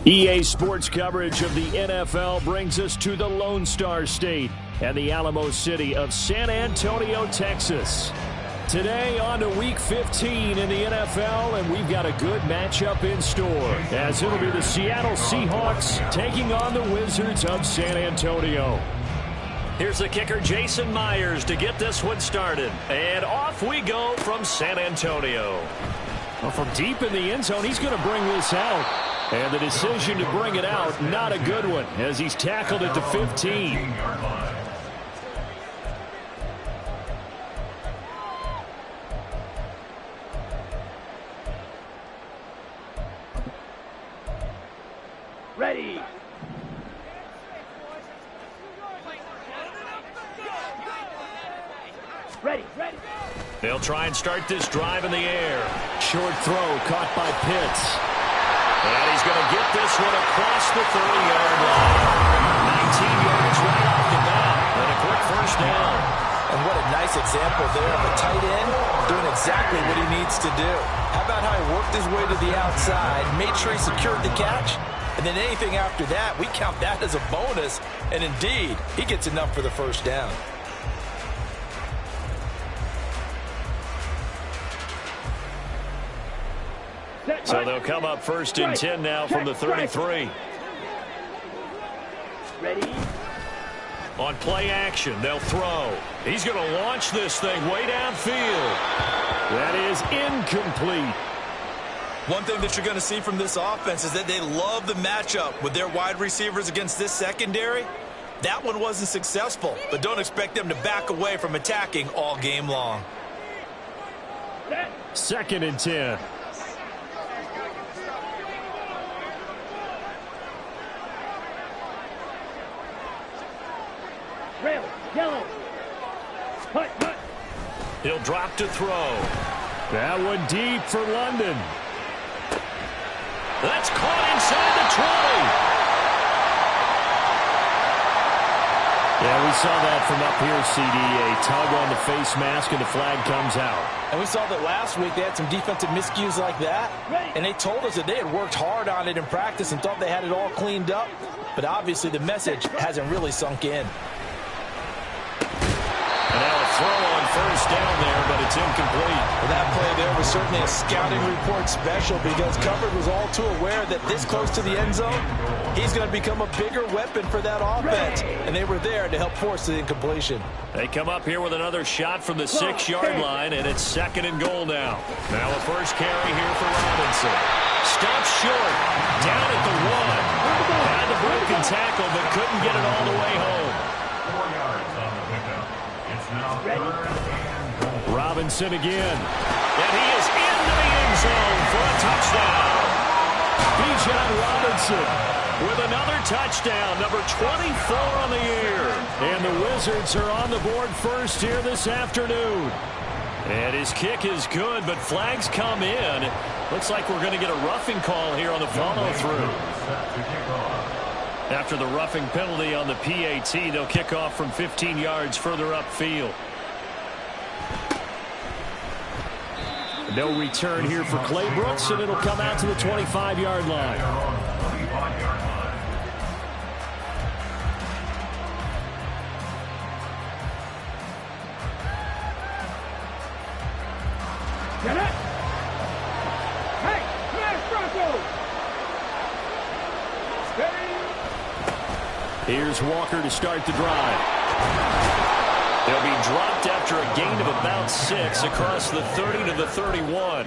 EA Sports coverage of the NFL brings us to the Lone Star State and the Alamo City of San Antonio, Texas. Today on to Week 15 in the NFL, and we've got a good matchup in store, as it'll be the Seattle Seahawks taking on the Wizards of San Antonio. Here's the kicker, Jason Myers, to get this one started. And off we go from San Antonio. Well, from deep in the end zone, he's going to bring this out. And the decision to bring it out, not a good one, as he's tackled at the 15. Ready. Ready. They'll try and start this drive in the air. Short throw caught by Pitts. And he's going to get this one across the 30-yard line. 19 yards right off the bat. And a quick first down. And what a nice example there of a tight end doing exactly what he needs to do. How about how he worked his way to the outside, made sure he secured the catch, and then anything after that, we count that as a bonus. And indeed, he gets enough for the first down. So they'll come up first and 10 now from the 33. Ready. On play action, they'll throw. He's going to launch this thing way downfield. That is incomplete. One thing that you're going to see from this offense is that they love the matchup with their wide receivers against this secondary. That one wasn't successful, but don't expect them to back away from attacking all game long. Second and 10. Rail. Yellow. Hut. He'll drop to throw. That one deep for London. That's caught inside the 20. Yeah, we saw that from up here, CD. A tug on the face mask, and the flag comes out. And we saw that last week they had some defensive miscues like that. And they told us that they had worked hard on it in practice and thought they had it all cleaned up. But obviously the message hasn't really sunk in. And now a throw on first down there, but it's incomplete. Well, that play there was certainly a scouting report special because Covered was all too aware that this close to the end zone, he's going to become a bigger weapon for that offense. And they were there to help force the incompletion. They come up here with another shot from the 6-yard line, and it's second and goal now. Now a first carry here for Robinson. Stops short, down at the 1. Had the broken tackle, but couldn't get it all the way home. 4 yards on the pickup. It's now third and goal. Robinson again. And he is into the end zone for a touchdown. Bijan Robinson with another touchdown, number 24 on the year. And the Wizards are on the board first here this afternoon. And his kick is good, but flags come in. Looks like we're going to get a roughing call here on the follow-through. After the roughing penalty on the PAT, they'll kick off from 15 yards further upfield. No return here for Clay Brooks, and it'll come out to the 25-yard line. Get it. Hey, smash Broncos. Here's Walker to start the drive. They'll be dropped after a gain of about 6 across the 30 to the 31.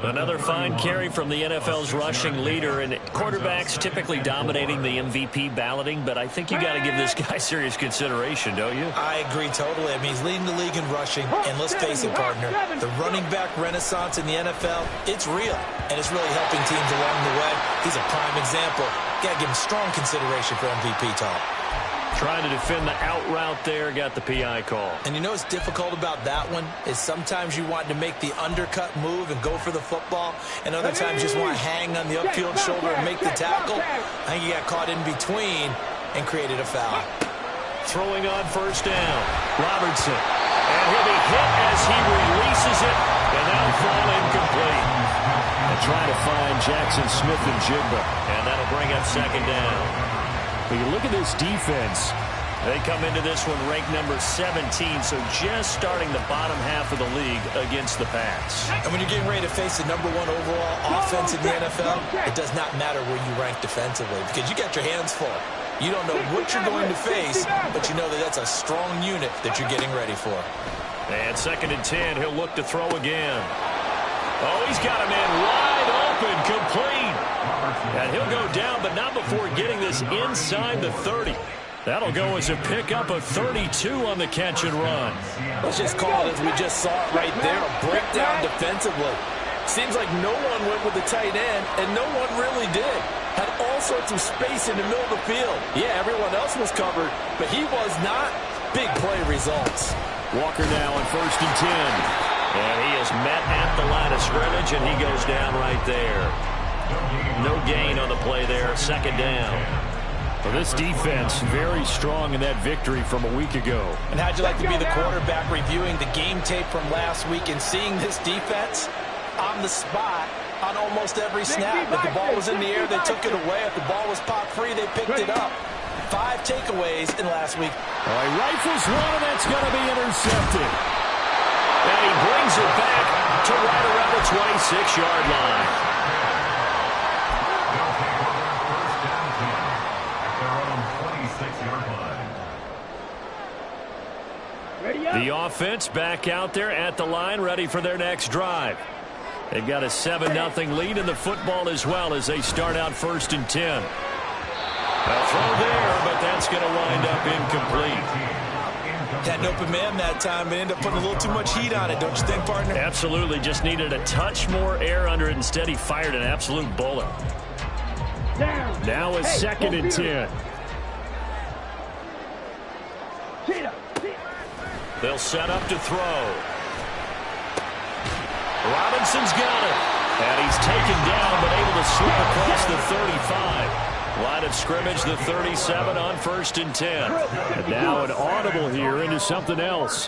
Another fine carry from the NFL's rushing leader, and quarterbacks typically dominating the MVP balloting, but I think you got to give this guy serious consideration, don't you? I agree totally. I mean, he's leading the league in rushing, and let's face it, partner, the running back renaissance in the NFL, it's real, and it's really helping teams along the way. He's a prime example. Got to give him strong consideration for MVP talk. Trying to defend the out route there, got the PI call. And you know what's difficult about that one is sometimes you want to make the undercut move and go for the football, and other times you just want to hang on the upfield shoulder and make the tackle. I think he got caught in between and created a foul. Throwing on first down, Robertson. And he'll be hit as he releases it, and that'll fall incomplete. And trying to find Jackson Smith and Jigba. And that'll bring up second down. When you look at this defense, they come into this one ranked number 17, so just starting the bottom half of the league against the pass. And when you're getting ready to face the number 1 overall offense in the NFL, it does not matter where you rank defensively because you got your hands full. You don't know what you're going to face, but you know that that's a strong unit that you're getting ready for. And second and 10, he'll look to throw again. Oh, he's got him in wide open, complete. And he'll go down, but not before getting this inside the 30. That'll go as a pickup of 32 on the catch and run. Let's just call it as we just saw it right there, a breakdown defensively. Seems like no one went with the tight end, and no one really did. Had all sorts of space in the middle of the field. Yeah, everyone else was covered, but he was not. Big play results. Walker now on first and 10. And he is met at the line of scrimmage, and he goes down right there. No gain on the play there, second down. Well, this defense very strong in that victory from a week ago. And how'd you like to be the quarterback reviewing the game tape from last week and seeing this defense on the spot on almost every snap? If the ball was in the air, they took it away. If the ball was popped free, they picked it up. 5 takeaways in last week. All right, rifles one, and that's going to be intercepted. And he brings it back to right around the 26-yard line. The offense back out there at the line, ready for their next drive. They've got a 7-0 lead in the football as well as they start out first and 10. A throw there, but that's going to wind up incomplete. Had an open man that time, but ended up putting a little too much heat on it, don't you think, partner? Absolutely. Just needed a touch more air under it. Instead, he fired an absolute bullet. Now a second and 10. They'll set up to throw. Robinson's got it. And he's taken down, but able to slip across the 35. Line of scrimmage, the 37 on first and 10. And now an audible here into something else.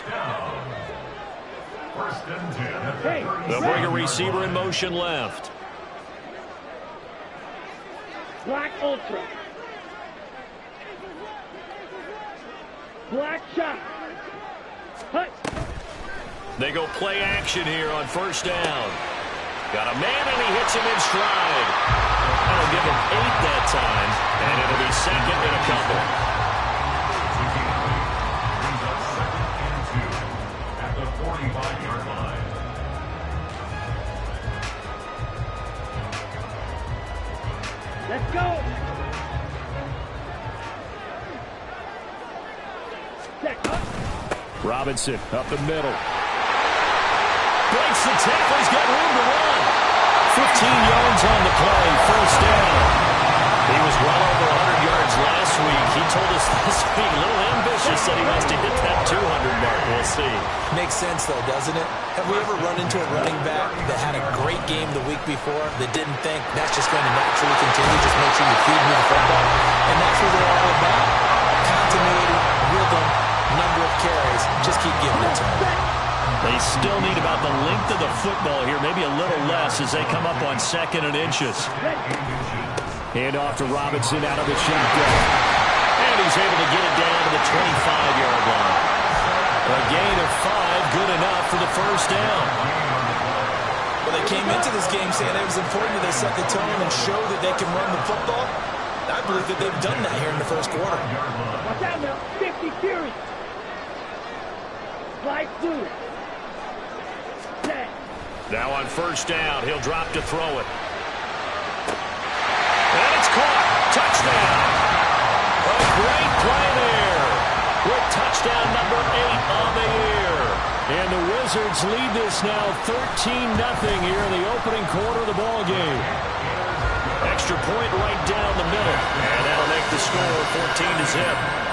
They'll bring a receiver in motion left. Black Ultra. Black shot. Hut. They go play action here on first down. Got a man, and he hits him in stride. That'll give him 8 that time, and it'll be second and a couple. At the 45-yard line. Let's go. Robinson up the middle. Breaks the tackle. He's got room to run. 15 yards on the play. First down. He was well over 100 yards last week. He told us this week, a little ambitious, that he wants to hit that 200 mark. We'll see. Makes sense, though, doesn't it? Have we ever run into a running back that had a great game the week before that didn't think that's just going to naturally continue? Just make sure you feed me the football. And that's what they're all about. Continuity, rhythm, number of carries. Just keep giving it to them. They still need about the length of the football here, maybe a little less as they come up on second and inches. Hand off to Robinson out of the shotgun. And he's able to get it down to the 25-yard line. A gain of 5, good enough for the first down. Well, they came into this game saying it was important that they set the tone and show that they can run the football. I believe that they've done that here in the first quarter. Watch out now. 50 Fury. Light blue. Now on first down, he'll drop to throw it. And it's caught. Touchdown. A great play there. With touchdown number 8 on the year. And the Wizards lead this now 13-0 here in the opening quarter of the ball game. Extra point right down the middle. And that'll make the score 14-0.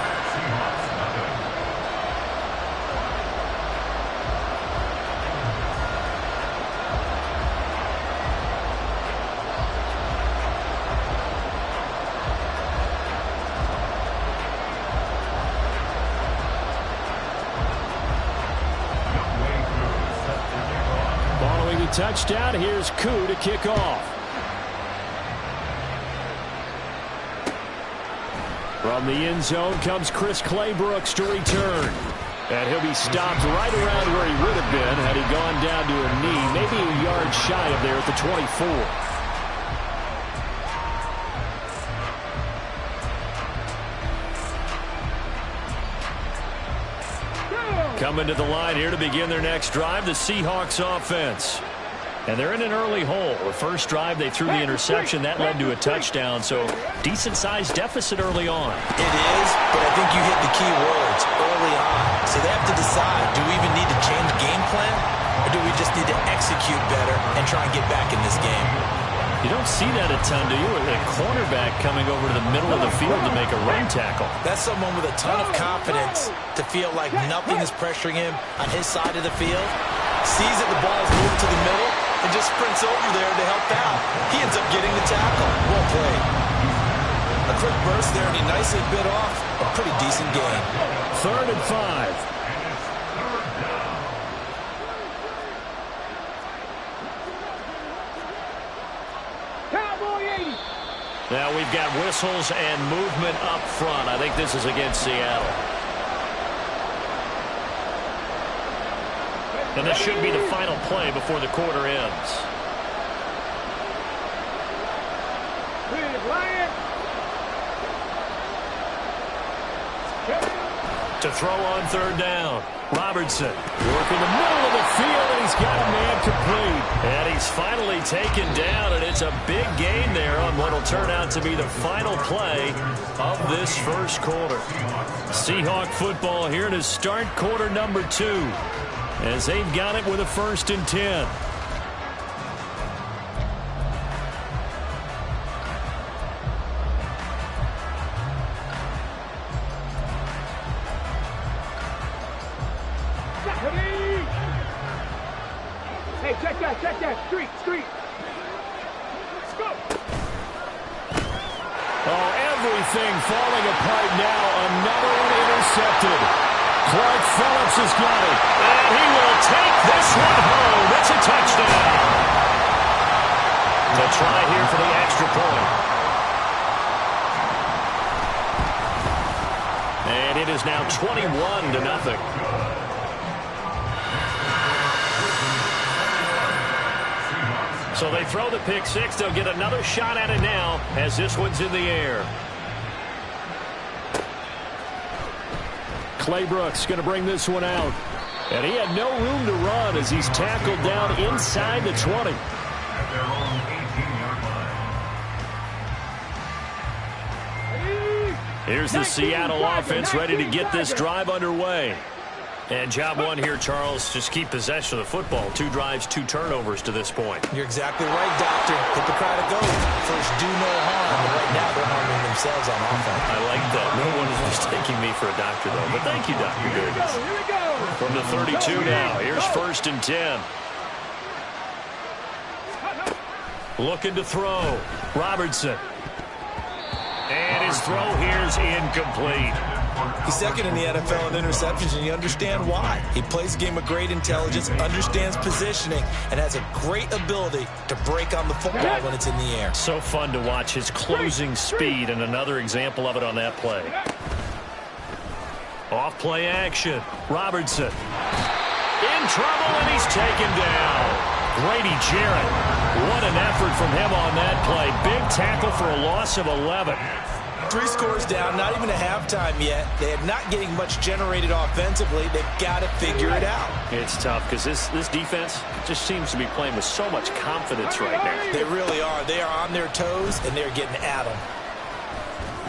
touchdown. Here's Koo to kick off. From the end zone comes Chris Claybrooks to return. And he'll be stopped right around where he would have been had he gone down to a knee, maybe a yard shy of there at the 24. Coming to the line here to begin their next drive, the Seahawks offense. And they're in an early hole. The first drive, they threw the interception. That led to a touchdown, so decent-sized deficit early on. It is, but I think you hit the key words early on. So they have to decide, do we even need to change game plan, or do we just need to execute better and try and get back in this game? You don't see that a ton, do you? A cornerback coming over to the middle of the field to make a run tackle. That's someone with a ton of confidence to feel like nothing is pressuring him on his side of the field. Sees that the ball is moved to the middle and just sprints over there to help out. He ends up getting the tackle. Well played. A quick burst there, and he nicely bit off a pretty decent gain. 3rd and 5. Now we've got whistles and movement up front. I think this is against Seattle. And this should be the final play before the quarter ends. To throw on 3rd down. Robertson working the middle of the field, and he's got a man complete. And he's finally taken down, and it's a big gain there on what will turn out to be the final play of this first quarter. Seahawk football here to start quarter number 2. As they've got it with a 1st and 10. Hey, check that. Street. Let's go. Oh, everything falling apart now. Another one intercepted. Clark Phillips has got it. And he will take this one home. It's a touchdown. The try here for the extra point. And it is now 21-0. So they throw the pick six. They'll get another shot at it now as this one's in the air. Claybrooks going to bring this one out. And he had no room to run as he's tackled down inside the 20. Here's the Seattle offense ready to get this drive underway. And job one here, Charles, just keep possession of the football. 2 drives, 2 turnovers to this point. You're exactly right, Doctor. Hit the crowd of gold. First, do no harm. Right now, they're harming themselves on offense. I like that. No one is mistaking me for a doctor, though. But thank you, Dr. Davis. From the 32 now, here's 1st and 10. Looking to throw. Robertson. And his throw here's incomplete. He's second in the NFL in interceptions, and you understand why. He plays a game of great intelligence, understands positioning, and has a great ability to break on the football when it's in the air. So fun to watch his closing speed, and another example of it on that play. Off play action. Robertson. In trouble, and he's taken down. Grady Jarrett. What an effort from him on that play. Big tackle for a loss of 11. 3 scores down, not even a halftime yet. They are not getting much generated offensively. They've got to figure it out. It's tough because this defense just seems to be playing with so much confidence right now. They really are. They are on their toes, and they're getting at them.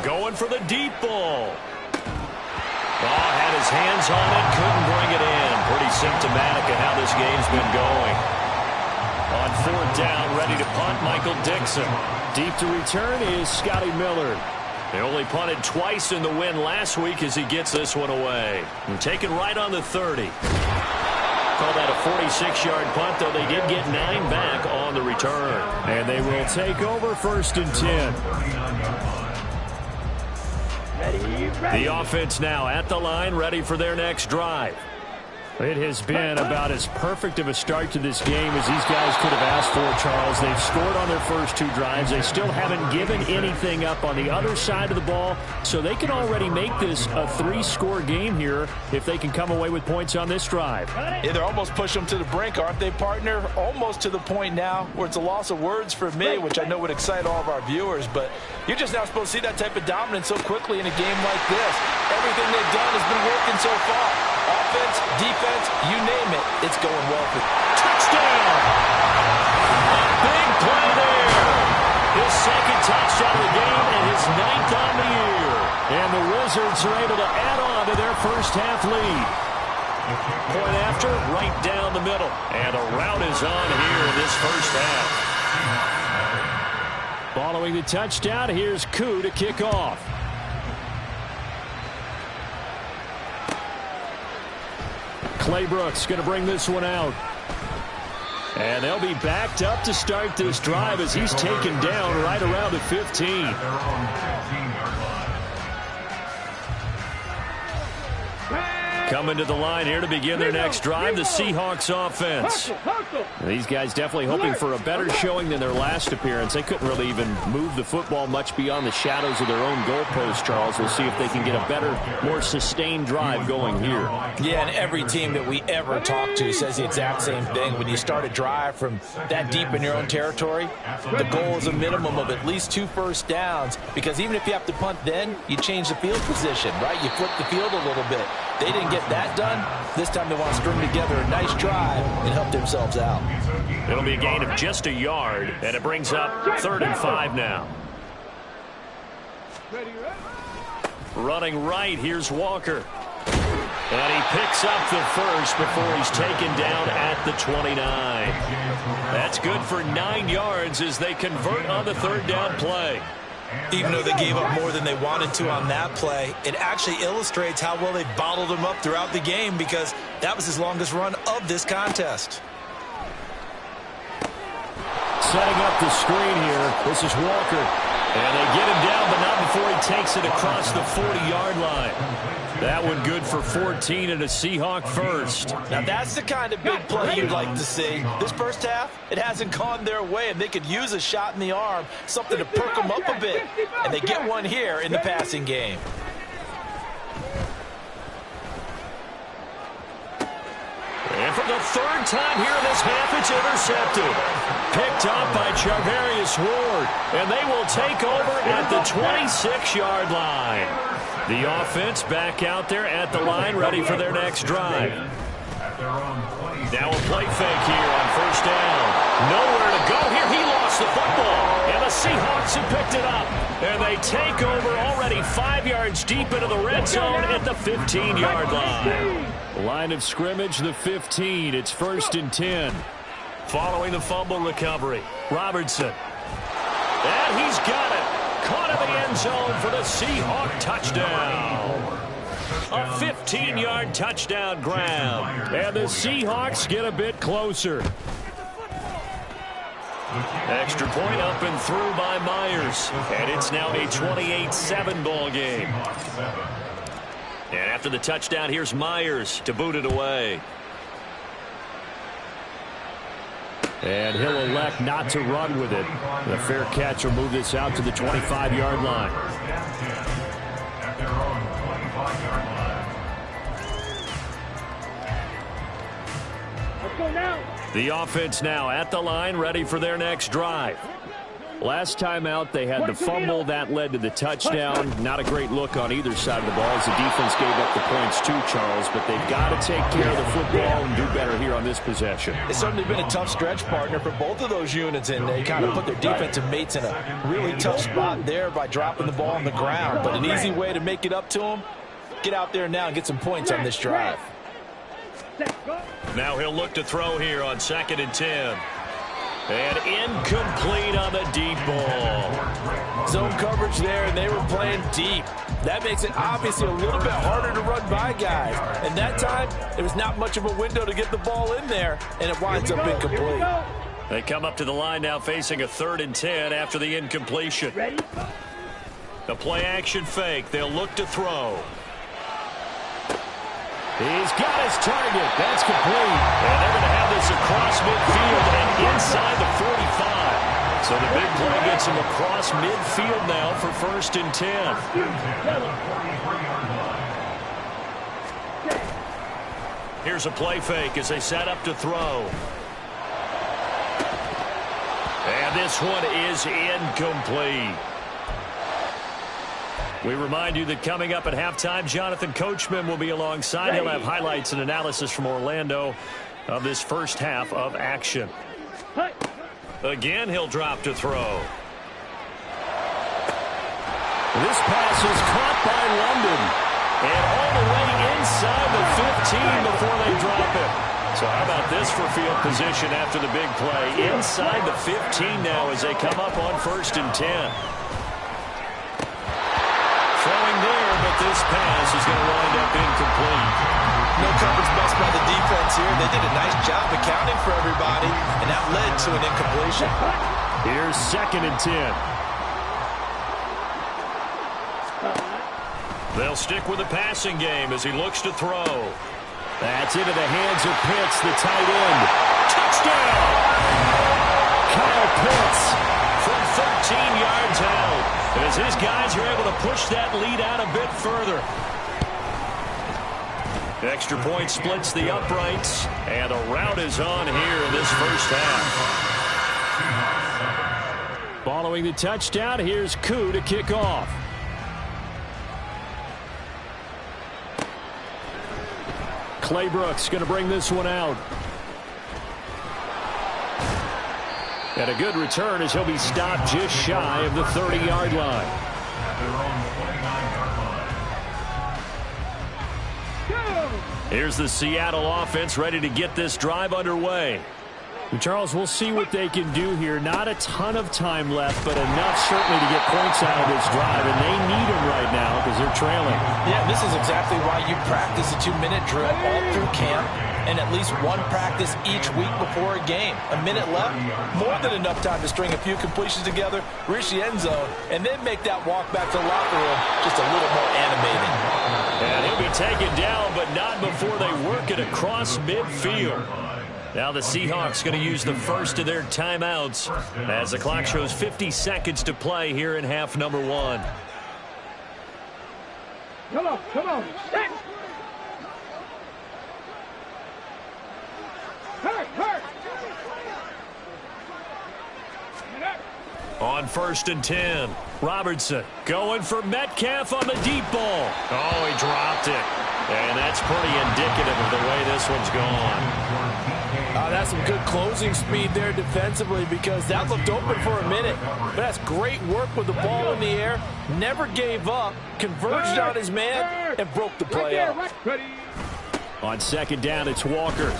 Going for the deep ball. Oh, had his hands on it, couldn't bring it in. Pretty symptomatic of how this game's been going. On 4th down, ready to punt, Michael Dixon. Deep to return is Scotty Miller. They only punted twice in the win last week as he gets this one away. And taken right on the 30. Call that a 46-yard punt, though they did get 9 back on the return. And they will take over 1st and 10. The offense now at the line, ready for their next drive. It has been about as perfect of a start to this game as these guys could have asked for, Charles. They've scored on their first 2 drives. They still haven't given anything up on the other side of the ball, so they can already make this a 3-score game here if they can come away with points on this drive. Yeah, they're almost pushing them to the brink, aren't they, partner? Almost to the point now where it's a loss of words for me, which I know would excite all of our viewers, but you're just not supposed to see that type of dominance so quickly in a game like this. Everything they've done has been working so far. Offense, defense, you name it, it's going well for them. Touchdown! A big play there. His second touchdown of the game and his 9th on the year. And the Wizards are able to add on to their first half lead. Point after, right down the middle. And a rout is on here in this first half. Following the touchdown, here's Koo to kick off. Clay Brooks going to bring this one out. And they'll be backed up to start this drive as he's taken down right around the 15. Coming to the line here to begin their next drive, the Seahawks offense. These guys definitely hoping for a better showing than their last appearance. They couldn't really even move the football much beyond the shadows of their own goalpost, Charles. We'll see if they can get a better, more sustained drive going here. Yeah, and every team that we ever talk to says the exact same thing. When you start a drive from that deep in your own territory, the goal is a minimum of at least 2 first downs, because even if you have to punt then, you change the field position, right? You flip the field a little bit. They didn't get that done. This time they want to string together a nice drive and help themselves out. It'll be a gain of just a yard, and it brings up 3rd and 5 now. Running right, here's Walker. And he picks up the first before he's taken down at the 29. That's good for 9 yards as they convert on the 3rd down play. Even though they gave up more than they wanted to on that play, it actually illustrates how well they bottled them up throughout the game, because that was his longest run of this contest. Setting up the screen here, this is Walker. And they get him down, but not before he takes it across the 40-yard line. That one good for 14 and a Seahawk first. Now that's the kind of big play you'd like to see. This first half, it hasn't gone their way, and they could use a shot in the arm, something to perk them up a bit. And they get one here in the passing game. And for the 3rd time here in this half, it's intercepted. Picked up by Charvarius Ward. And they will take over at the 26-yard line. The offense back out there at the line, ready for their next drive. Now a play fake here on 1st down. Nowhere to go here. He lost the football. And the Seahawks have picked it up. And they take over already 5 yards deep into the red zone at the 15-yard line. Line of scrimmage, the 15. It's 1st and 10. Following the fumble recovery, Robertson. And he's got it. Caught in the end zone for the Seahawk touchdown. A 15-yard touchdown grab. And the Seahawks get a bit closer. Extra point up and through by Myers. And it's now a 28-7 ball game. And after the touchdown, here's Myers to boot it away. And he'll elect not to run with it. The fair catch will move this out to the 25-yard line. Let's go now. The offense now at the line, ready for their next drive. Last time out, they had the fumble. That led to the touchdown. Not a great look on either side of the ball as the defense gave up the points too, Charles. But they've got to take care of the football and do better here on this possession. It's certainly been a tough stretch, partner, for both of those units, and they kind of put their defensive mates in a really tough spot there by dropping the ball on the ground. But an easy way to make it up to them, get out there now and get some points on this drive. Now he'll look to throw here on 2nd and 10. And incomplete on the deep ball. Zone coverage there, and they were playing deep. That makes it obviously a little bit harder to run by guys. And that time, there was not much of a window to get the ball in there, and it winds up incomplete. They come up to the line now facing a 3rd and 10 after the incompletion. The play action fake. They'll look to throw. He's got his target. That's complete. And they're going to have this across midfield and inside the 45. So the big play gets him across midfield now for 1st and 10. Here's a play fake as they set up to throw. And this one is incomplete. We remind you that coming up at halftime, Jonathan Coachman will be alongside. He'll have highlights and analysis from Orlando of this first half of action. Again, he'll drop to throw. This pass is caught by London. And all the way inside the 15 before they drop it. So how about this for field position after the big play? Inside the 15 now as they come up on 1st and 10. Throwing there, but this pass is going to wind up incomplete. No coverage bust by the defense here. They did a nice job accounting for everybody, and that led to an incompletion. Here's 2nd and 10. They'll stick with the passing game as he looks to throw. That's into the hands of Pitts, the tight end. Touchdown! Kyle Pitts from 13 yards out. As his guys are able to push that lead out a bit further. Extra point splits the uprights, and a rout is on here in this first half. Following the touchdown, here's Koo to kick off. Claybrooks going to bring this one out. And a good return as he'll be stopped just shy of the 30-yard line. Here's the Seattle offense ready to get this drive underway. Charles, we'll see what they can do here. Not a ton of time left, but enough certainly to get points out of this drive, and they need them right now because they're trailing. Yeah, this is exactly why you practice a 2-minute drill all through camp and at least one practice each week before a game. A minute left, more than enough time to string a few completions together, reach the end zone, and then make that walk back to the locker room just a little more animated. And he'll be taken down, but not before they work it across midfield. Now the Seahawks going to use the first of their timeouts as the clock shows 50 seconds to play here in half number 1. Come on, come on. Set. Hurt, hurt. On 1st and 10, Robertson going for Metcalf on the deep ball. Oh, he dropped it. And that's pretty indicative of the way this one's gone. That's some good closing speed there defensively because that looked open for a minute. But that's great work with the ball in the air. Never gave up, converged on his man, and broke the play up. On 2nd down, it's Walker.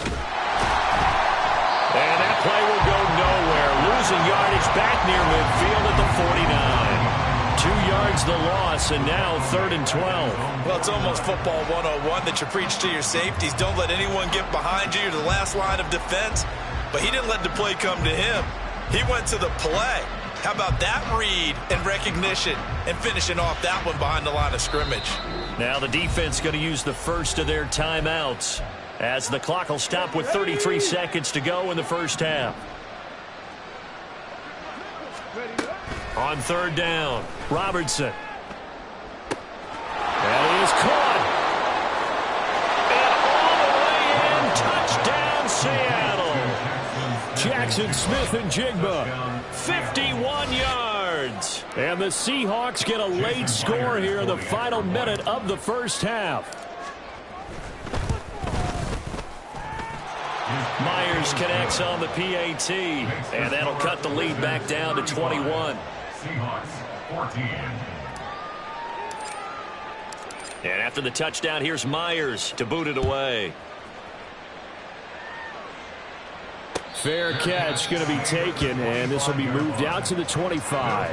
And that play will go nowhere. Losing yardage back near midfield at the 49. 2 yards the loss, and now 3rd and 12. Well, it's almost football 101 that you preach to your safeties. Don't let anyone get behind you. You're the last line of defense. But he didn't let the play come to him. He went to the play. How about that read and recognition and finishing off that one behind the line of scrimmage? Now the defense going to use the first of their timeouts as the clock will stop with 33 seconds to go in the first half. On 3rd down, Robertson. And he is caught. And all the way in, touchdown Seattle. Jackson Smith and Jigba. 51 yards. And the Seahawks get a late score here in the final minute of the first half. Myers connects on the PAT, and that'll cut the lead back down to 21. And after the touchdown, here's Myers to boot it away. Fair catch going to be taken, and this will be moved out to the 25.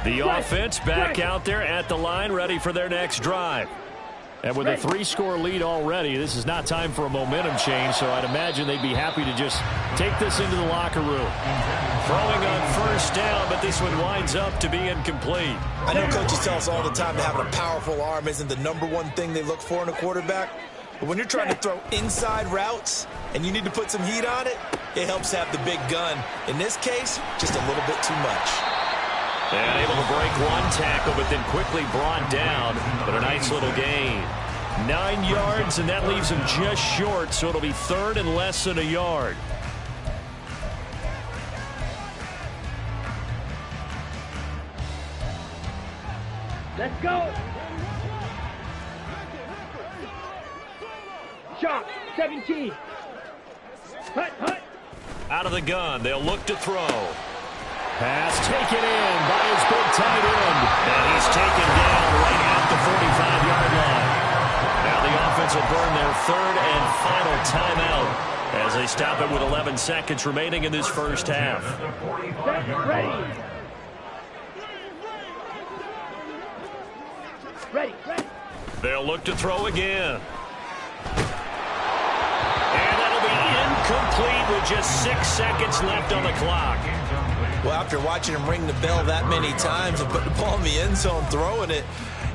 The offense back out there at the line, ready for their next drive. And with a 3-score lead already, this is not time for a momentum change, so I'd imagine they'd be happy to just take this into the locker room. Throwing on first down, but this one winds up to be incomplete. I know coaches tell us all the time that having a powerful arm isn't the #1 thing they look for in a quarterback. But when you're trying to throw inside routes and you need to put some heat on it, it helps have the big gun. In this case, just a little bit too much. And able to break one tackle, but then quickly brought down. But a nice little gain. 9 yards, and that leaves him just short, so it'll be 3rd and less than a yard. Let's go. Shot, 17. Hut, hut. Out of the gun, they'll look to throw. Pass taken in by his big tight end. And he's taken down right at the 45-yard line. Now the offense will burn their 3rd and final timeout as they stop it with 11 seconds remaining in this first half. Ready. Ready. They'll look to throw again. And that'll be incomplete with just 6 seconds left on the clock. Well, after watching him ring the bell that many times and put the ball in the end zone throwing it,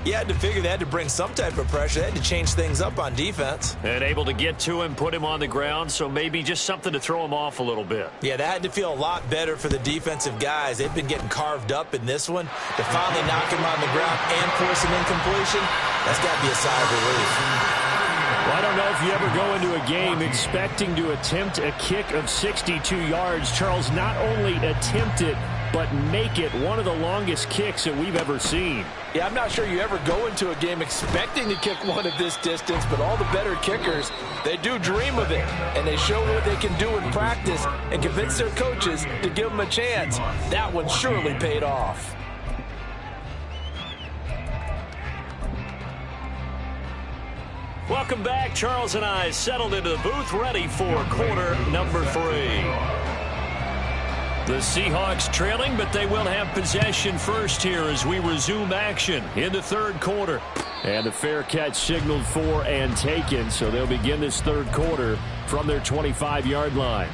you had to figure they had to bring some type of pressure. They had to change things up on defense. And able to get to him, put him on the ground, so maybe just something to throw him off a little bit. Yeah, that had to feel a lot better for the defensive guys. They've been getting carved up in this one. To finally knock him on the ground and force an incompletion, that's got to be a sigh of relief. Well, I don't know if you ever go into a game expecting to attempt a kick of 62 yards. Charles, not only attempt it, but make it one of the longest kicks that we've ever seen. Yeah, I'm not sure you ever go into a game expecting to kick one at this distance, but all the better kickers, they do dream of it, and they show what they can do in practice and convince their coaches to give them a chance. That one surely paid off. Welcome back. Charles and I settled into the booth, ready for quarter number 3. The Seahawks trailing, but they will have possession first here as we resume action in the 3rd quarter. And the fair catch signaled for and taken, so they'll begin this 3rd quarter from their 25-yard line.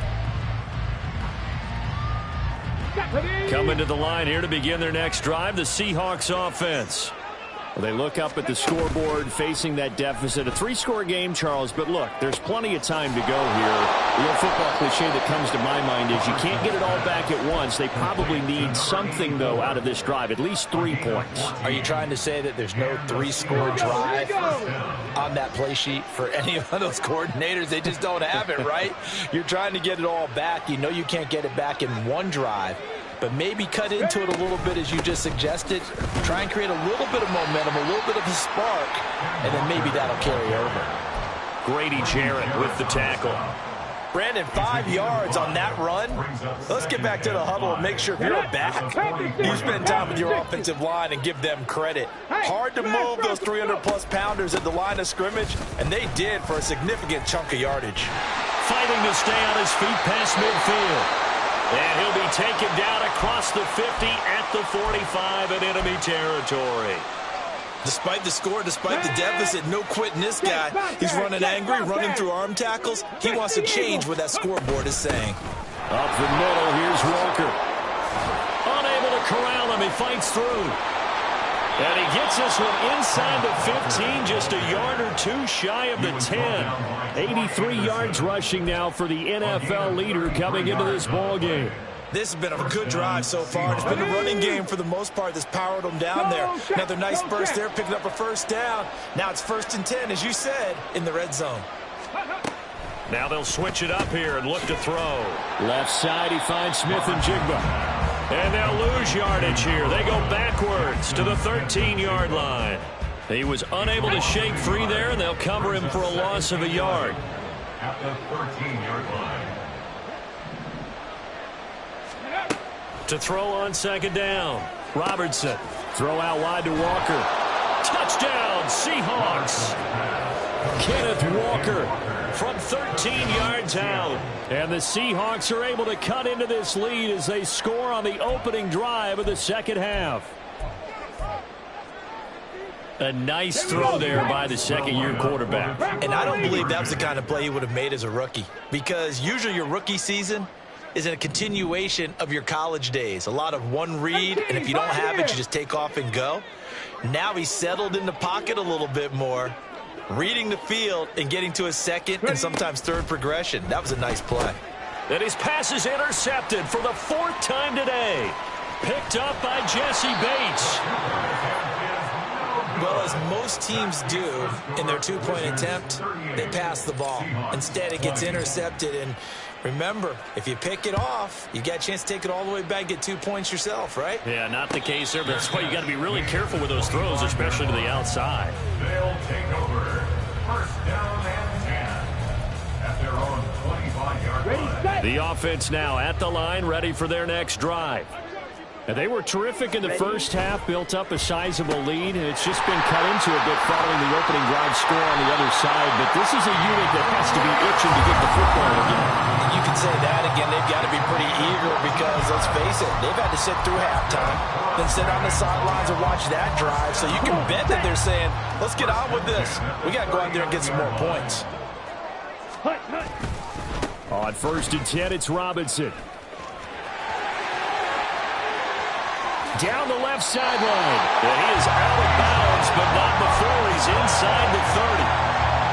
Coming to the line here to begin their next drive, the Seahawks offense. They look up at the scoreboard facing that deficit. A 3-score game, Charles, but look, there's plenty of time to go here. The old football cliche that comes to my mind is you can't get it all back at once. They probably need something, though, out of this drive, at least 3 points. Are you trying to say that there's no 3-score drive on that play sheet for any of those coordinators? They just don't have it, right? You're trying to get it all back. You know you can't get it back in one drive. But maybe cut into it a little bit as you just suggested. Try and create a little bit of momentum, a little bit of a spark, and then maybe that'll carry over. Grady Jarrett with the tackle. Brandon, 5 yards on that run. Let's get back to the huddle and make sure if you're a back, you spend time with your offensive line and give them credit. Hard to move those 300-plus pounders at the line of scrimmage, and they did for a significant chunk of yardage. Fighting to stay on his feet past midfield. And he'll be taken down across the 50 at the 45 in enemy territory. Despite the score, despite the deficit, no quitting this guy. He's running angry, running through arm tackles. He wants to change what that scoreboard is saying. Up the middle, here's Walker. Unable to corral him, he fights through. And he gets this one inside the 15, just a yard or two shy of the 10. 83 yards rushing now for the NFL leader coming into this ball game. This has been a good drive so far. It's been a running game for the most part that's powered them down there. Another nice burst there, picking up a first down. Now it's 1st and 10, as you said, in the red zone. Now they'll switch it up here and look to throw. Left side, he finds Smith and Jigba. And they'll lose yardage here. They go backwards to the 13-yard line. He was unable to shake free there, and they'll cover him for a loss of a yard. At the 13-yard line. To throw on 2nd down. Robertson. Throw out wide to Walker. Touchdown, Seahawks. Kenneth Walker from 13 yards out. And the Seahawks are able to cut into this lead as they score on the opening drive of the second half. A nice throw there by the second-year quarterback. And I don't believe that was the kind of play he would have made as a rookie, because usually your rookie season is a continuation of your college days. A lot of one read, and if you don't have it, you just take off and go. Now he's settled in the pocket a little bit more, reading the field and getting to his second and sometimes third progression. That was a nice play. And his pass is intercepted for the fourth time today. Picked up by Jesse Bates. Well, as most teams do in their two-point attempt, they pass the ball. Instead, it gets intercepted. And remember, if you pick it off, you got a chance to take it all the way back, get 2 points yourself, right? Yeah, not the case there, but that's why you got to be really careful with those throws, especially to the outside. They'll take over. First down and 10 at their own 25-yard line. The offense now at the line, ready for their next drive. And they were terrific in the first half, built up a sizable lead, and it's just been cut into a bit following the opening drive score on the other side. But this is a unit that has to be itching to get the football again. And you can say that again. They've got to be pretty eager because, let's face it, they've had to sit through halftime, then sit on the sidelines and watch that drive. So you can bet that they're saying, let's get on with this. We got to go out there and get some more points. On 1st and 10, it's Robinson. Down the left sideline. And he is out of bounds, but not before he's inside the 30.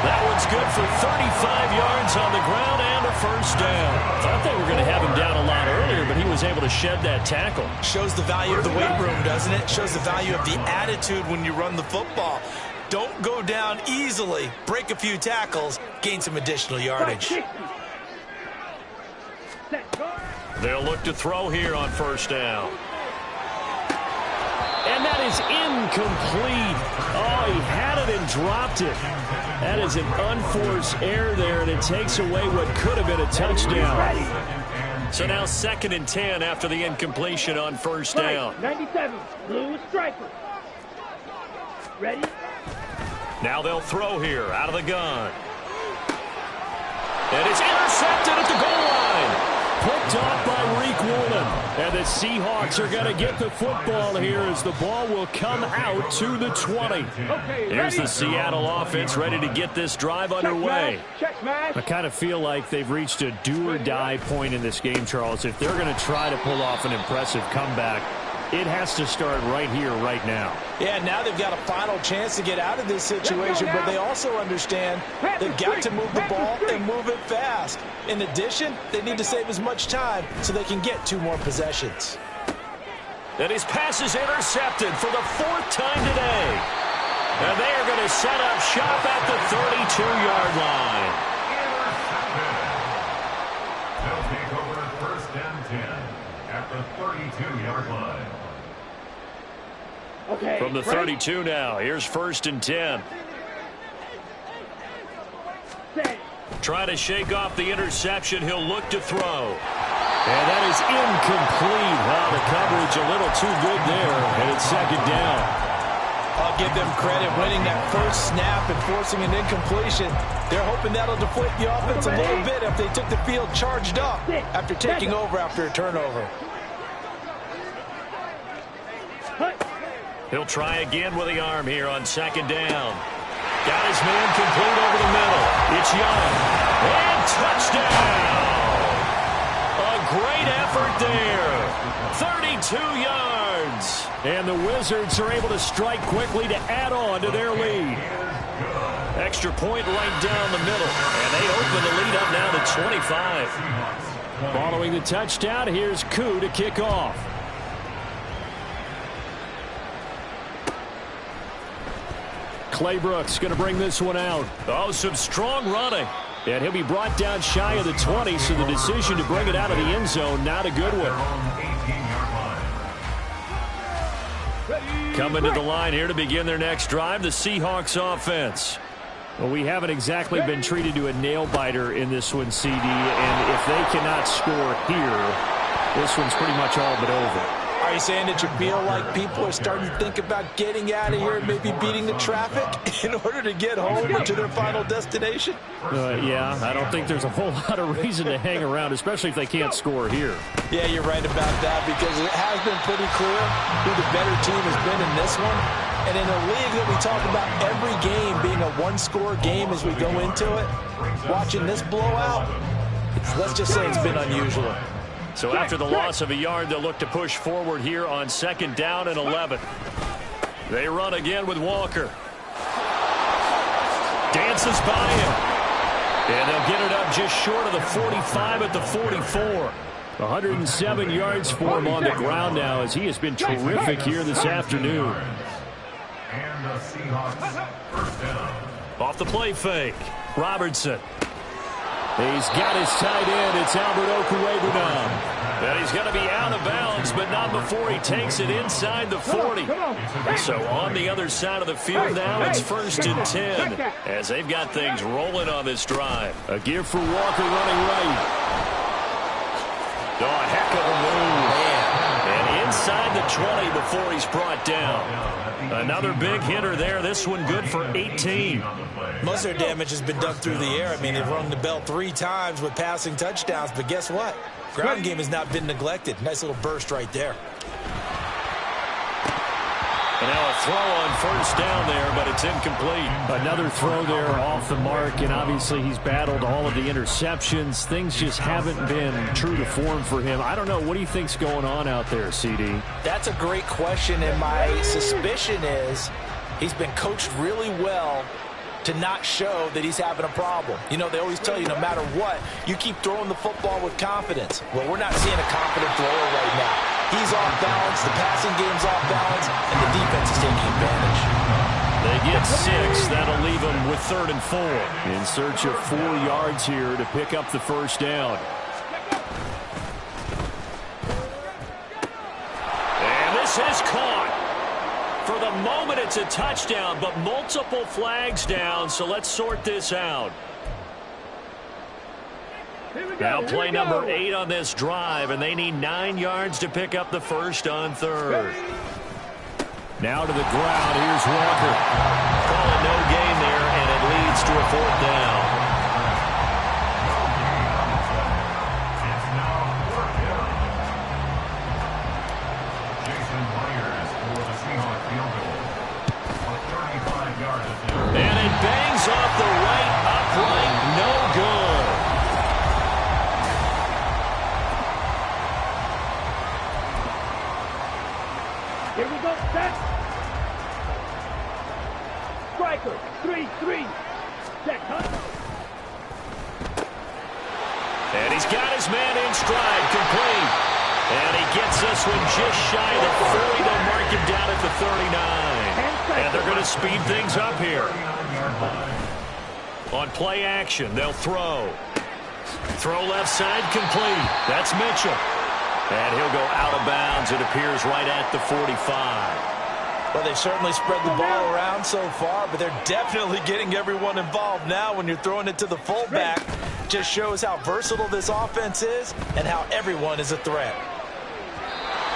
That one's good for 35 yards on the ground and a first down. Thought they were going to have him down a lot earlier, but he was able to shed that tackle. Shows the value of the weight room, doesn't it? Shows the value of the attitude when you run the football. Don't go down easily. Break a few tackles. Gain some additional yardage. They'll look to throw here on first down. And that is incomplete. Oh, he had it and dropped it. That is an unforced error there, and it takes away what could have been a touchdown. So now 2nd and 10 after the incompletion on first down. 97, blue striper. Ready? Now they'll throw here out of the gun. And it's intercepted at the goal line. Picked off by Reek Woolen. And the Seahawks are going to get the football here as the ball will come out to the 20. Here's the Seattle offense ready to get this drive underway. I kind of feel like they've reached a do-or-die point in this game, Charles. If they're going to try to pull off an impressive comeback, it has to start right here, right now. Yeah, now they've got a final chance to get out of this situation, but they also understand they've got to move the ball and move it fast. In addition, they need to save as much time so they can get 2 more possessions. And his pass is intercepted for the 4th time today. And they are going to set up shop at the 32-yard line. They'll take over 1st and 10 at the 32-yard line. From the 32 now, here's 1st and 10. Try to shake off the interception. He'll look to throw. And that is incomplete. Wow, the coverage a little too good there, and it's 2nd down. I'll give them credit winning that first snap and forcing an incompletion. They're hoping that'll deflate the offense a little bit if they took the field charged up after taking over after a turnover. He'll try again with the arm here on 2nd down. Got his man complete over the middle. It's Young. And touchdown! A great effort there. 32 yards. And the Wizards are able to strike quickly to add on to their lead. Extra point right down the middle. And they open the lead up now to 25. Following the touchdown, here's Koo to kick off. Clay Brooks going to bring this one out. Oh, some strong running. And he'll be brought down shy of the 20, so the decision to bring it out of the end zone, not a good one. Coming to the line here to begin their next drive, the Seahawks offense. Well, we haven't exactly been treated to a nail-biter in this one, CD, and if they cannot score here, this one's pretty much all but over. Are you saying that you feel like people are starting to think about getting out of here and maybe beating the traffic in order to get home or to their final destination? Yeah, I don't think there's a whole lot of reason to hang around, especially if they can't score here. Yeah, you're right about that because it has been pretty clear who the better team has been in this one. And in a league that we talk about every game being a one-score game as we go into it, watching this blowout, let's just say it's been unusual. So after the loss of a yard, they'll look to push forward here on 2nd down and 11. They run again with Walker. Dances by him. And they'll get it up just short of the 45 at the 44. 107 yards for him on the ground now, as he has been terrific here this afternoon. And the Seahawks first down. Off the play fake. Robertson. He's got his tight end. It's Albert Okwuegbunam. And he's going to be out of bounds, but not before he takes it inside the 40. So on the other side of the field now, it's 1st and 10, as they've got things rolling on this drive. A give for Walker running right. Oh, a heck of a move. And inside the 20 before he's brought down. Another big hitter there. This one good for 18. Most of their damage has been done through the air. I mean, they've rung the bell 3 times with passing touchdowns, but guess what? Ground game has not been neglected. Nice little burst right there. And now a throw on 1st down there, but it's incomplete. Another throw there off the mark, and obviously he's battled all of the interceptions. Things just haven't been true to form for him. I don't know. What do you think's going on out there, CD? That's a great question, and my suspicion is he's been coached really well to not show that he's having a problem. You know, they always tell you no matter what, you keep throwing the football with confidence. Well, we're not seeing a confident thrower right now. He's off balance, the passing game's off balance, and the defense is taking advantage. They get 6. That'll leave them with 3rd and 4. In search of 4 yards here to pick up the 1st down. And this is caught. For the moment, it's a touchdown, but multiple flags down, so let's sort this out. Now play number 8 on this drive, and they need 9 yards to pick up the 1st on 3rd. Now to the ground. Here's Walker. Call it no gain there, and it leads to a 4th down. It's now 4th down. Jason Myers for the Seahawks field goal. A 35-yard attempt. And it bangs off the right upright. No good. Here we go, set. Striker, 3-3. Set, huh? And he's got his man in stride, complete. And he gets this one just shy of the 40. They'll mark him down at the 39. And they're going to speed things up here. On play action, they'll throw. Throw left side, complete. That's Mitchell. And he'll go out of bounds, it appears, right at the 45. Well, they've certainly spread the ball around so far, but they're definitely getting everyone involved now when you're throwing it to the fullback. Just shows how versatile this offense is and how everyone is a threat.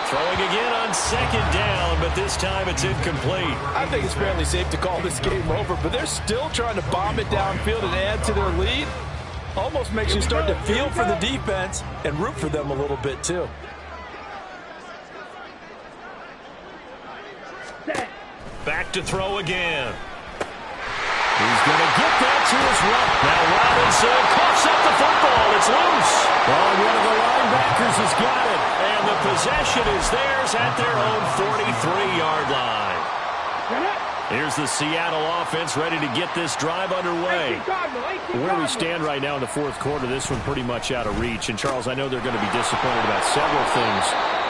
Throwing again on 2nd down, but this time it's incomplete. I think it's fairly safe to call this game over, but they're still trying to bomb it downfield and add to their lead. Almost makes you start to feel for the defense and root for them a little bit, too. Back to throw again. He's going to get that to his right. Now Robinson coughs up the football. It's loose. Oh, one of the linebackers has got it. And the possession is theirs at their own 43-yard line. Here's the Seattle offense ready to get this drive underway. Where we stand right now in the 4th quarter, this one pretty much out of reach. And, Charles, I know they're going to be disappointed about several things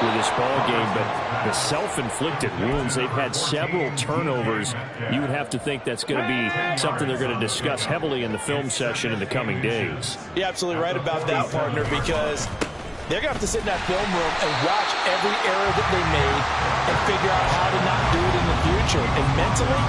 with this ball game, but the self-inflicted wounds, they've had several turnovers. You would have to think that's going to be something they're going to discuss heavily in the film session in the coming days. You're absolutely right about that, partner, because they're going to have to sit in that film room and watch every error that they made and figure out how to not do it in the future. And mentally,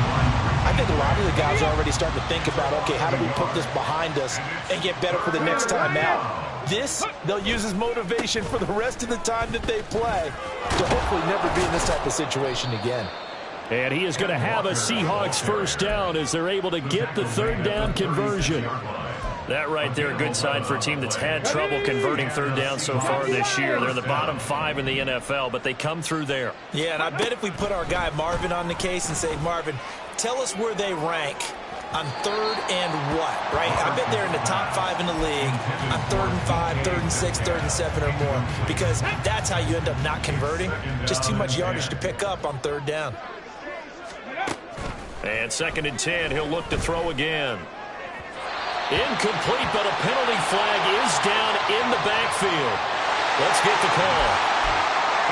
I think a lot of the guys are already starting to think about, okay, how do we put this behind us and get better for the next time out? This, they'll use as motivation for the rest of the time that they play to hopefully never be in this type of situation again. And he is going to have a Seahawks 1st down as they're able to get the 3rd down conversion. That right there, a good sign for a team that's had trouble converting third down so far this year. They're in the bottom 5 in the NFL, but they come through there. Yeah, and I bet if we put our guy Marvin on the case and say, Marvin, tell us where they rank on third and what, right? I bet they're in the top 5 in the league on 3rd and 5, 3rd and 6, 3rd and 7 or more, because that's how you end up not converting. Just too much yardage to pick up on third down. And 2nd and 10, he'll look to throw again. Incomplete, but a penalty flag is down in the backfield. Let's get the call.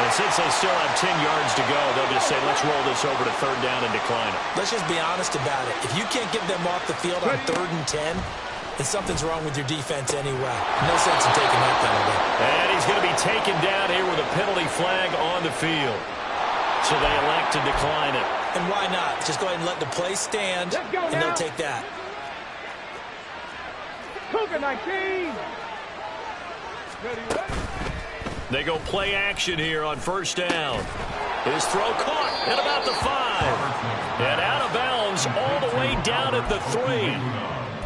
And since they still have 10 yards to go, they'll just say, let's roll this over to 3rd down and decline it. Let's just be honest about it. If you can't get them off the field on 3rd and 10, then something's wrong with your defense anyway. No sense in taking that penalty. And he's going to be taken down here with a penalty flag on the field. So they elect to decline it. And why not? Just go ahead and let the play stand, and they'll take that. Cougar 19. They go play action here on 1st down. His throw caught at about the 5. And out of bounds all the way down at the 3.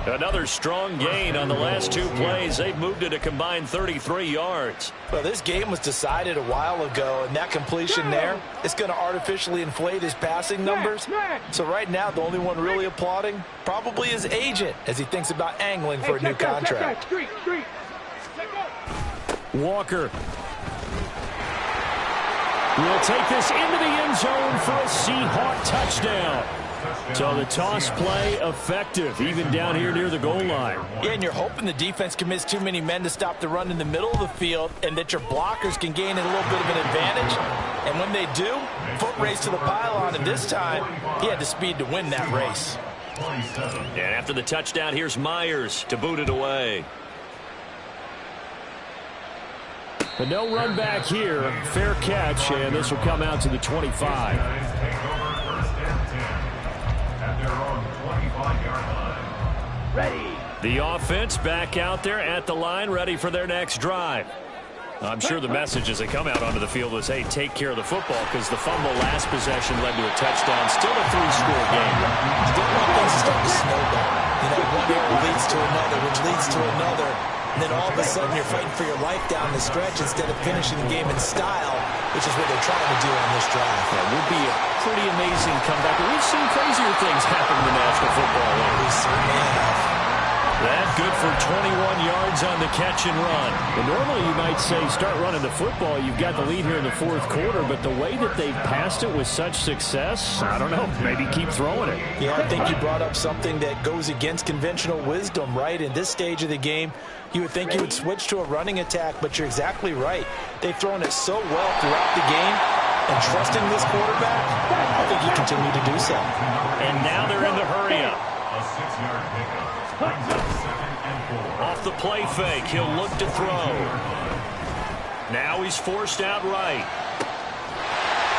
Another strong gain on the last 2 plays. They've moved it a combined 33 yards. Well, this game was decided a while ago, and that completion there is going to artificially inflate his passing numbers. So right now, the only one really applauding probably his agent as he thinks about angling for a new contract. Walker will take this into the end zone for a Seahawk touchdown. So the toss play effective, even down here near the goal line. Yeah, and you're hoping the defense commits too many men to stop the run in the middle of the field and that your blockers can gain a little bit of an advantage. And when they do, foot race to the pylon, and this time he had the speed to win that race. And after the touchdown, here's Myers to boot it away. But no run back here. Fair catch, and this will come out to the 25. Ready. The offense back out there at the line, ready for their next drive. I'm sure the message as they come out onto the field was, hey, take care of the football, because the fumble last possession led to a touchdown. Still a 3-score game. Still want things to start to snowball. You know, one error leads to another, which leads to another. And then all of a sudden you're fighting for your life down the stretch instead of finishing the game in style, which is what they're trying to do on this drive. That would be a pretty amazing comeback. We've seen crazier things happen in the National Football League. We certainly have. That good for 21 yards on the catch and run. And normally you might say start running the football. You've got the lead here in the 4th quarter, but the way that they've passed it with such success, I don't know, maybe keep throwing it. Yeah, I think you brought up something that goes against conventional wisdom, right? In this stage of the game, you would think you would switch to a running attack, but you're exactly right. They've thrown it so well throughout the game, and trusting this quarterback, I think you continue to do so. And now they're in the hurry-up. A 6-yard pickup. 2nd and 4. Off the play fake, he'll look to throw. Now he's forced out right.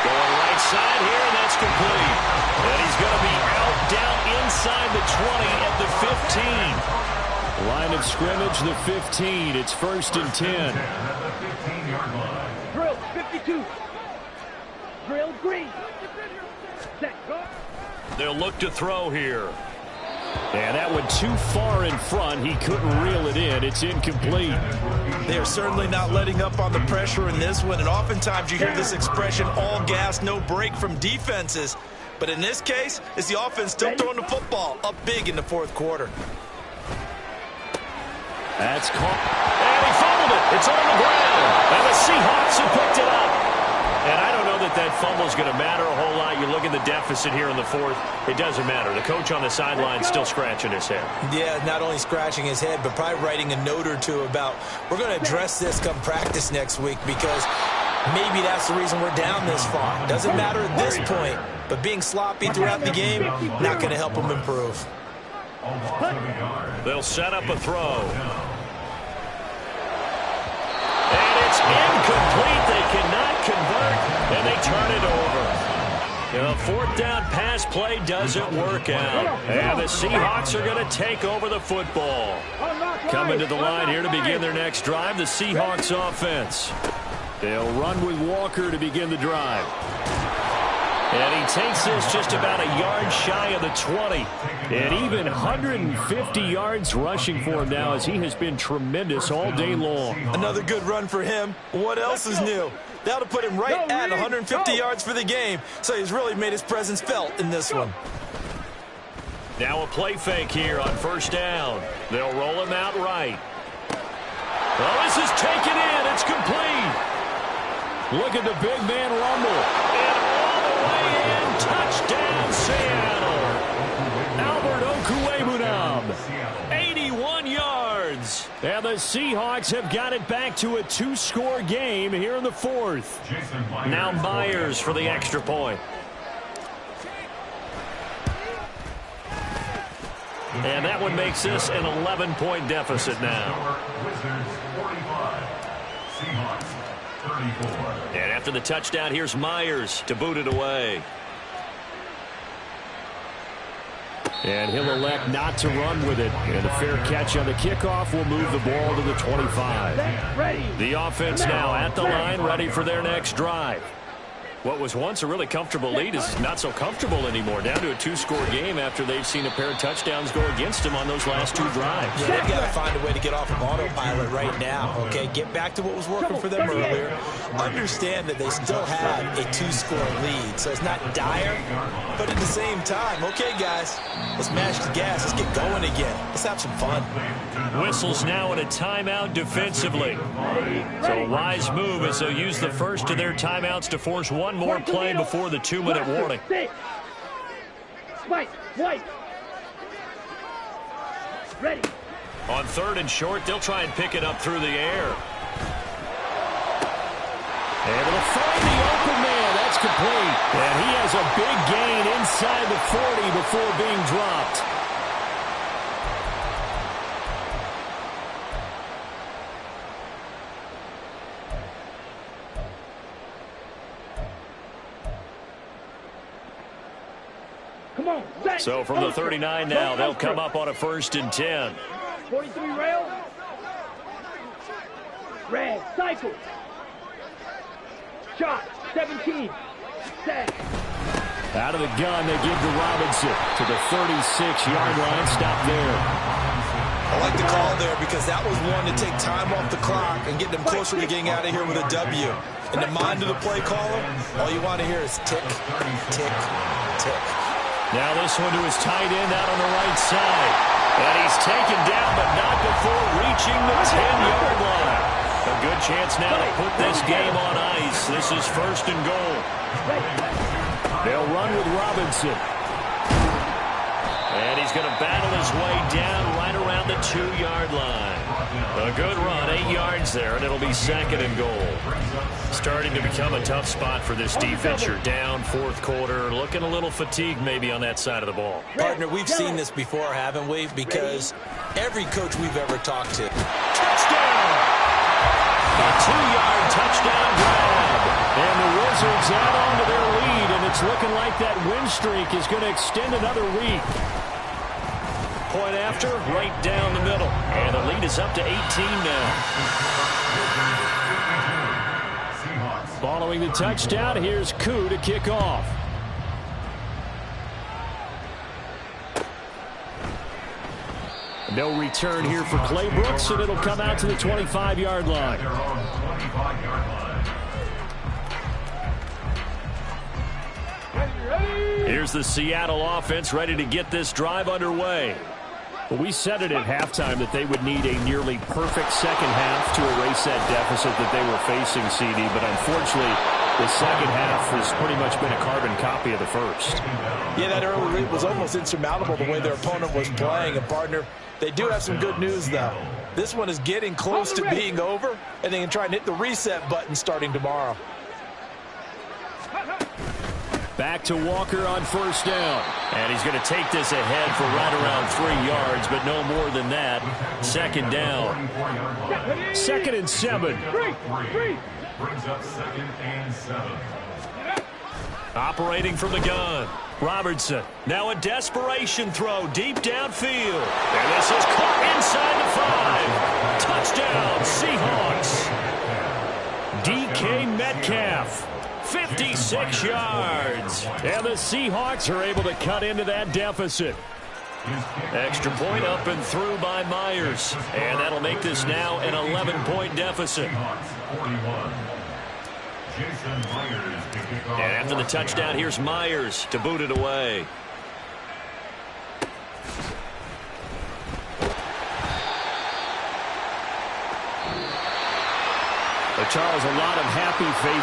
Going right side here, and that's complete. And he's going to be out down inside the 20 at the 15. Line of scrimmage, the 15. It's 1st and 10. Drill 52. Drill green. Set. Go. They'll look to throw here. And that went too far in front. He couldn't reel it in. It's incomplete. They are certainly not letting up on the pressure in this one. And oftentimes you hear this expression, all gas, no break from defenses. But in this case, it's the offense still throwing the football up big in the 4th quarter. That's caught. And he fumbled it. It's on the ground. And the Seahawks have picked it up. And I don't know that that fumble is going to matter a whole lot. You look at the deficit here in the 4th. It doesn't matter. The coach on the sideline is still scratching his head. Yeah, not only scratching his head, but probably writing a note or two about, we're going to address this come practice next week, because maybe that's the reason we're down this far. Doesn't matter at this point, but being sloppy throughout the game, not going to help him improve. They'll set up a throw. And it's incomplete. They cannot convert, and they turn it over. The 4th down pass play doesn't work out. And the Seahawks are going to take over the football. Coming to the line here to begin their next drive, the Seahawks offense. They'll run with Walker to begin the drive. And he takes this just about a yard shy of the 20. And even 150 yards rushing for him now, as he has been tremendous all day long. Another good run for him. What else is new? That'll put him right at 150 yards for the game. So he's really made his presence felt in this one. Now a play fake here on first down. They'll roll him out right. Well, this is taken in. It's complete. Look at the big man rumble. And all the way in. Touchdown, Seattle. Albert Okwuegbunam. 81 yards. And the Seahawks have got it back to a 2-score game here in the fourth. Now Myers for the extra point. And that one makes this an 11-point deficit now. Wizards 45, Seahawks 34. And after the touchdown, here's Myers to boot it away. And he'll elect not to run with it. And a fair catch on the kickoff will move the ball to the 25. The offense now at the line, ready for their next drive. What was once a really comfortable lead is not so comfortable anymore. Down to a 2-score game after they've seen a pair of touchdowns go against them on those last 2 drives. Yeah, they've got to find a way to get off of autopilot right now, okay? Get back to what was working for them earlier. Understand that they still have a 2-score lead, so it's not dire. But at the same time, okay, guys, let's mash the gas. Let's get going again. Let's have some fun. Whistles now in a timeout defensively. So a wise move as they'll use the first of their timeouts to force one more play before the 2-minute warning. Spike, white. Ready. On 3rd and short, they'll try and pick it up through the air. Able to find the open man. That's complete. And he has a big gain inside the 40 before being dropped. So from the 39 now, they'll come up on a 1st and 10. 43 rail. Red, cycle. Shot, 17. Set. Out of the gun, they give to Robinson to the 36-yard line. Stop there. I like the call there because that was one to take time off the clock and get them closer to getting out of here with a W. In the mind of the play caller, all you want to hear is tick, tick, tick. Now this one to his tight end out on the right side. And he's taken down, but not before reaching the 10-yard line. A good chance now to put this game on ice. This is 1st and goal. They'll run with Robinson. And he's going to battle his way down right around the 2-yard line. A good run, 8 yards there, and it'll be 2nd and goal. Starting to become a tough spot for this defense. You're down 4th quarter, looking a little fatigued maybe on that side of the ball. Partner, we've seen this before, haven't we? Because every coach we've ever talked to. Touchdown! A 2-yard touchdown grab. And the Wizards add on to their lead, and it's looking like that win streak is going to extend another week. Point after, right down the middle. And the lead is up to 18 now. Following the touchdown, here's Koo to kick off. No return here for Clay Brooks, and it'll come out to the 25-yard line. Here's the Seattle offense ready to get this drive underway. Well, we said it at halftime that they would need a nearly perfect second half to erase that deficit that they were facing, CD, but unfortunately, the second half has pretty much been a carbon copy of the first. Yeah, that early lead was almost insurmountable the way their opponent was playing. And, partner, they do have some good news, though. This one is getting close to being over, and they can try and hit the reset button starting tomorrow. Back to Walker on 1st down. And he's going to take this ahead for right around 3 yards, but no more than that. 2nd down. 2nd and 7. Brings up 2nd and 7. Operating from the gun. Robertson. Now a desperation throw deep downfield. And this is caught inside the 5. Touchdown, Seahawks. DK Metcalf. 56 yards. And the Seahawks are able to cut into that deficit. Extra point up and through by Myers. And that'll make this now an 11-point deficit. And after the touchdown, here's Myers to boot it away. But Charles, a lot of happy faces